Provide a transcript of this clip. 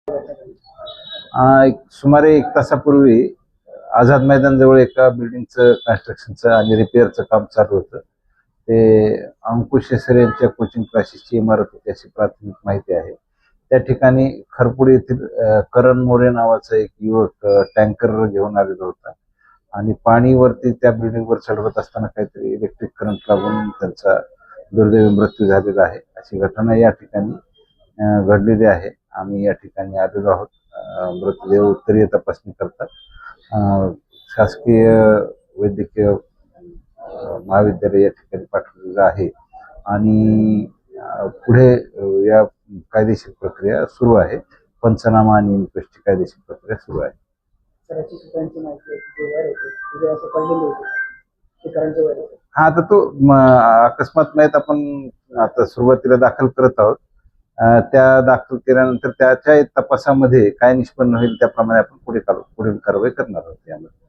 एक सुमारे 1 तासापूर्वी आझाद मैदान जवळ एका बिल्डिंगचं कन्स्ट्रक्शनचं आणि रिपेअरचं काम चालू होतं. ते अंकुश सर यांच्या कोचिंग क्लासेसची इमारत होती अशी प्राथमिक माहिती आहे. त्या ठिकाणी खरपुड येथील करण मोरे नावाचा एक युवक टँकर घेऊन आलेला होता आणि पाणी वरती त्या बिल्डिंगवर चढवत असताना काहीतरी इलेक्ट्रिक करंट लागून त्यांचा दुर्दैवी मृत्यू झालेला आहे. अशी घटना या ठिकाणी घडलेली आहे. आम्ही या ठिकाणी आलेलो आहोत. मृतदेह उत्तरीय तपासणी करतात. शासकीय वैद्यकीय महाविद्यालय या ठिकाणी पाठवलेलं आहे आणि पुढे या कायदेशीर प्रक्रिया सुरू आहे. पंचनामा आणि इन्क्वेस्टची कायदेशीर प्रक्रिया सुरू आहे. हा, आता तो अकस्मात माहीत आपण आता सुरुवातीला दाखल करत आहोत. त्या दाखल केल्यानंतर त्याच्या तपासामध्ये काय निष्पन्न होईल त्याप्रमाणे आपण पुढील कारवाई करणार आहोत यामध्ये.